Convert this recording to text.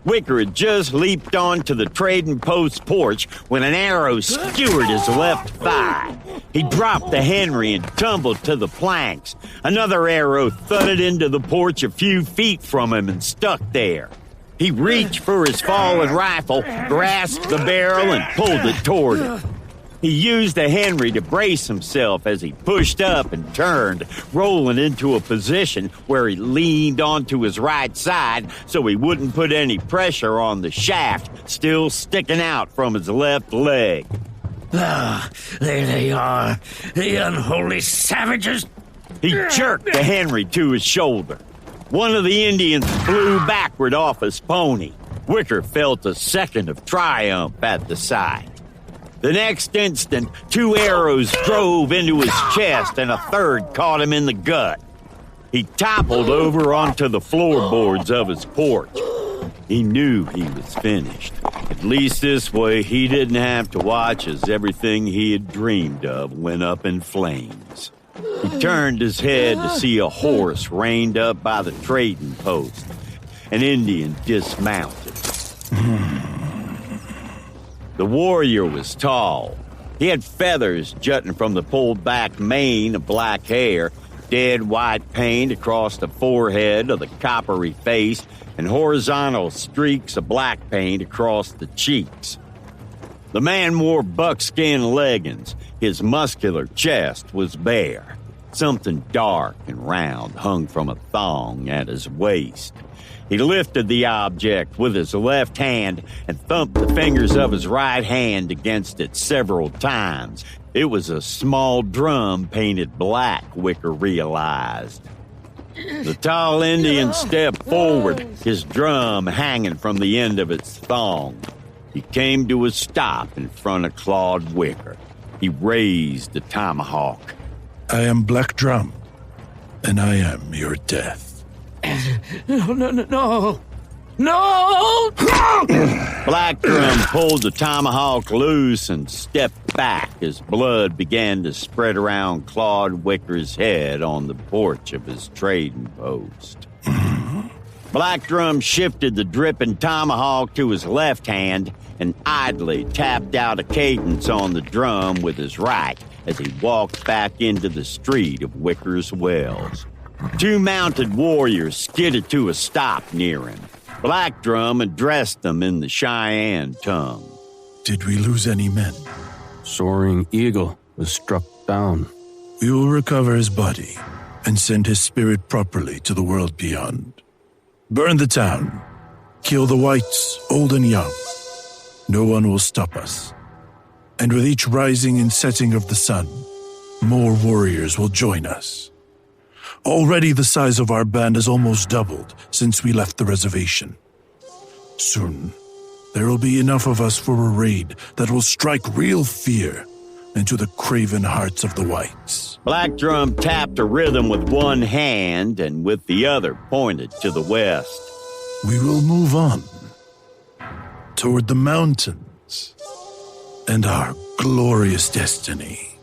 Wicker had just leaped onto the trading post porch when an arrow skewered his left thigh. He dropped the Henry and tumbled to the planks. Another arrow thudded into the porch a few feet from him and stuck there. He reached for his fallen rifle, grasped the barrel, and pulled it toward him. He used the Henry to brace himself as he pushed up and turned, rolling into a position where he leaned onto his right side so he wouldn't put any pressure on the shaft still sticking out from his left leg. Ah, there they are, the unholy savages. He jerked the Henry to his shoulder. One of the Indians flew backward off his pony. Wicker felt a second of triumph at the sight. The next instant, 2 arrows drove into his chest and a third caught him in the gut. He toppled over onto the floorboards of his porch. He knew he was finished. At least this way, he didn't have to watch as everything he had dreamed of went up in flames. He turned his head to see a horse reined up by the trading post. An Indian dismounted. The warrior was tall. He had feathers jutting from the pulled-back mane of black hair, dead white paint across the forehead of the coppery face, and horizontal streaks of black paint across the cheeks. The man wore buckskin leggings. His muscular chest was bare. Something dark and round hung from a thong at his waist. He lifted the object with his left hand and thumped the fingers of his right hand against it several times. It was a small drum painted black, Wicker realized. The tall Indian stepped forward, his drum hanging from the end of its thong. He came to a stop in front of Claude Wicker. He raised the tomahawk. I am Black Drum, and I am your death. No! Black Drum pulled the tomahawk loose and stepped back as blood began to spread around Claude Wicker's head on the porch of his trading post. Black Drum shifted the dripping tomahawk to his left hand and idly tapped out a cadence on the drum with his right as he walked back into the street of Wicker's Wells. 2 mounted warriors skidded to a stop near him. Black Drum addressed them in the Cheyenne tongue. Did we lose any men? Soaring Eagle was struck down. We will recover his body and send his spirit properly to the world beyond. Burn the town. Kill the whites, old and young. No one will stop us. And with each rising and setting of the sun, more warriors will join us. Already the size of our band has almost doubled since we left the reservation. Soon, there will be enough of us for a raid that will strike real fear into the craven hearts of the whites. Black Drum tapped a rhythm with one hand and with the other pointed to the west. We will move on toward the mountains and our glorious destiny.